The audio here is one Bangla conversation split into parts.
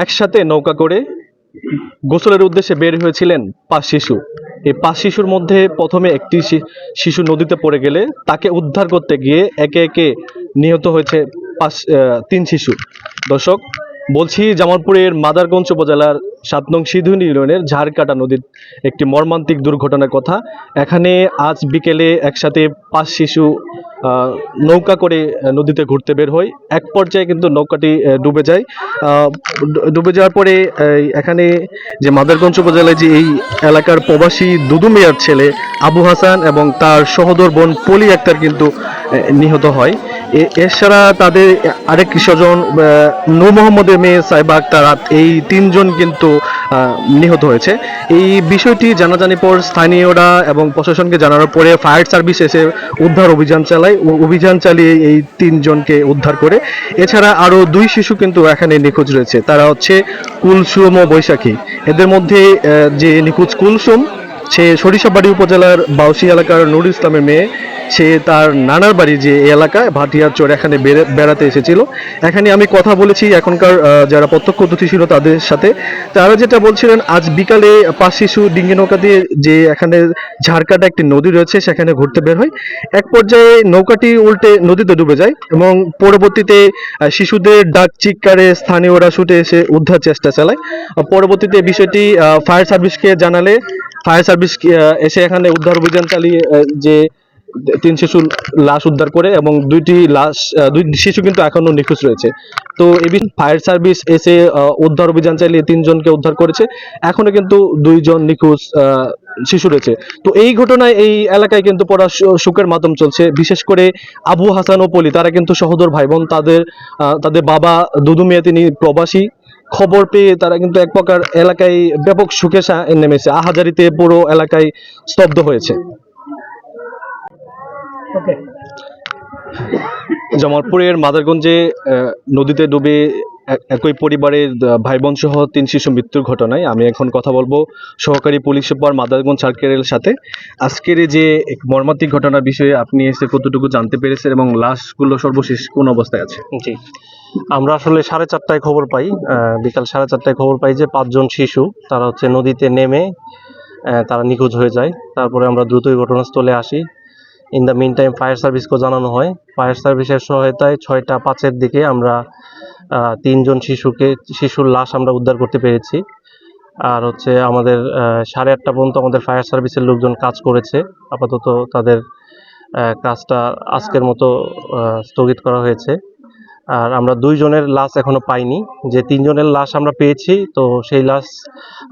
একসাথে নৌকা করে গোসলের উদ্দেশ্যে বের হয়েছিলেন 5 শিশু। এই 5 শিশুর মধ্যে প্রথমে একটি শিশু নদীতে পড়ে গেলে তাকে উদ্ধার করতে গিয়ে একে একে নিহত হয়েছে 3 শিশু। দর্শক, বলছি জামালপুরের মাদারগঞ্জ উপজেলার 7 নং সিধুনি ইউনিয়নের ঝাড়কাটা নদীর একটি মর্মান্তিক দুর্ঘটনার কথা। এখানে আজ বিকেলে একসাথে 5 শিশু নৌকা করে নদীতে ঘুরতে বের হয়। এক পর্যায়ে কিন্তু নৌকাটি ডুবে যায়। ডুবে যাওয়ার পরে এখানে যে মাদারগঞ্জ উপজেলায় যে এই এলাকার প্রবাসী দুদু মিয়ার ছেলে আবু হাসান এবং তার সহোদর বোন পলি আক্তার কিন্তু নিহত হয়। এছাড়া তাদের আরেক স্বজন নূর মোহাম্মদের মেয়ে সাইবা আক্তার, এই 3 জন কিন্তু নিহত হয়েছে। এই বিষয়টি জানাজানি পর স্থানীয়রা এবং প্রশাসনকে জানানোর পরে ফায়ার সার্ভিস এসে উদ্ধার অভিযান চালায়। অভিযান চালিয়ে এই 3 জনকে উদ্ধার করে। এছাড়া আরো 2 শিশু কিন্তু এখানে নিখোঁজ রয়েছে। তারা হচ্ছে কুলসুম ও বৈশাখী। এদের মধ্যে যে নিখোঁজ কুলসুম, সে সরিষাবাড়ি উপজেলার বাউসি এলাকার নুর ইসলামের মেয়ে। সে তার নানার বাড়ি যে এলাকায় ভাটিয়ার চর, এখানে বেড়াতে এসেছিল। এখানে আমি কথা বলেছি এখনকার যারা প্রত্যক্ষদর্শী ছিল তাদের সাথে। তারা যেটা বলছিলেন, আজ বিকালে 5 শিশু ডিঙ্গি নৌকা দিয়ে যে এখানে ঝাড়কাটা একটি নদী রয়েছে সেখানে ঘুরতে বের হয়। এক পর্যায়ে নৌকাটি উল্টে নদীতে ডুবে যায় এবং পরবর্তীতে শিশুদের ডাক চিৎকারে স্থানীয়রা ছুটে এসে উদ্ধার চেষ্টা চালায়। পরবর্তীতে বিষয়টি ফায়ার সার্ভিসকে জানালে ফায়ার সার্ভিস এসে এখানে উদ্ধার অভিযান চালিয়ে যে 3 শিশুর লাশ উদ্ধার করে এবং 2 শিশু কিন্তু এখনো নিখোঁজ রয়েছে। তো এই ফায়ার সার্ভিস এসে উদ্ধার অভিযান চালিয়ে 3 জনকে উদ্ধার করেছে। এখনো কিন্তু 2 জন নিখোঁজ শিশু রয়েছে। তো এই ঘটনায় এই এলাকায় কিন্তু পড়া শোকের মাতম চলছে। বিশেষ করে আবু হাসান ও পলি, তারা কিন্তু সহোদর ভাই বোন। তাদের বাবা দুদু মিয়া তিনি প্রবাসী। খবর পেয়ে তারা কিন্তু এক প্রকার এলাকায় ব্যাপক শোকে নেমেছে। আহাজারিতে পুরো এলাকায় স্তব্ধ হয়েছে। জামালপুরের মাদারগঞ্জে নদীতে ডুবে একই পরিবারের ভাই বোন সহ 3 শিশু মৃত্যুর ঘটনায় আমি এখন কথা বলবো সহকারী পুলিশ সুপার মাদারগঞ্জ সার্কেলের সাথে। আজকের যে মর্মান্তিক ঘটনার বিষয়ে আপনি এসে কতটুকু জানতে পেরেছেন এবং লাশগুলো সর্বশেষ কোন অবস্থায় আছে? জি, আমরা আসলে 4:30টায় খবর পাই, বিকাল 4:30টায় খবর পাই যে 5 জন শিশু তারা হচ্ছে নদীতে নেমে তারা নিখোঁজ হয়ে যায়। তারপরে আমরা দ্রুতই ঘটনাস্থলে আসি। In the mean time fire সার্ভিসকেও জানানো হয়। ফায়ার সার্ভিসের সহায়তায় 6:05 দিকে আমরা 3 জন শিশুর লাশ আমরা উদ্ধার করতে পেরেছি। আর হচ্ছে আমাদের 8:30 পর্যন্ত আমাদের ফায়ার সার্ভিসের লোকজন কাজ করেছে। আপাতত তাদের কাজটা আজকের মতো স্থগিত করা হয়েছে। আর আমরা 2 জনের লাশ এখনো পাইনি। যে 3 জনের লাশ আমরা পেয়েছি, তো সেই লাশ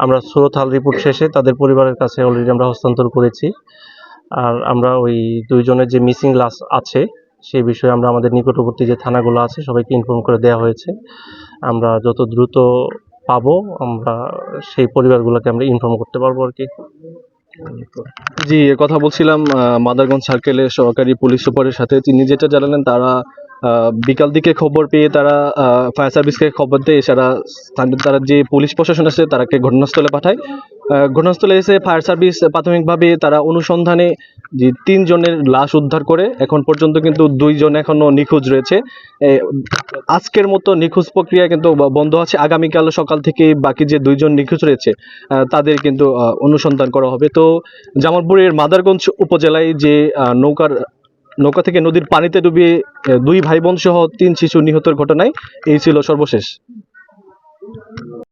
আমরা সুরতহাল রিপোর্ট শেষে তাদের পরিবারের কাছে অলরেডি আমরা হস্তান্তর করেছি। আর আমরা ওই 2 জনের যে মিসিং লাশ আছে সেই বিষয়ে আমরা আমাদের নিকটবর্তী যে থানাগুলো আছে সবাইকে ইনফর্ম করে দেওয়া হয়েছে। আমরা যত দ্রুত পাবো আমরা সেই পরিবারগুলোকে আমরা ইনফর্ম করতে পারবো আর কি। জি, কথা বলছিলাম মাদারগঞ্জ সার্কেলের সহকারী পুলিশ সুপারের সাথে। তিনি যেটা জানালেন, তারা বিকাল দিকে খবর পেয়ে তারা ফায়ার সার্ভিসকে খবর দেয়। এছাড়া তারা যে পুলিশ প্রশাসন আছে তারাকে ঘটনাস্থলে পাঠায়। ঘটনাস্থলে এসে ফায়ার সার্ভিস প্রাথমিকভাবে তারা অনুসন্ধানে যে 3 জনের লাশ উদ্ধার করে। এখন পর্যন্ত কিন্তু 2 জন এখনো নিখোঁজ রয়েছে। আজকের মতো নিখোঁজ প্রক্রিয়া কিন্তু বন্ধ আছে। আগামীকাল সকাল থেকে বাকি যে 2 জন নিখোঁজ রয়েছে তাদের কিন্তু অনুসন্ধান করা হবে। তো জামালপুরের মাদারগঞ্জ উপজেলায় যে নৌকা থেকে নদীর পানিতে ডুবে 2 ভাই বোন সহ 3 শিশু নিহতের ঘটনায় এই ছিল সর্বশেষ।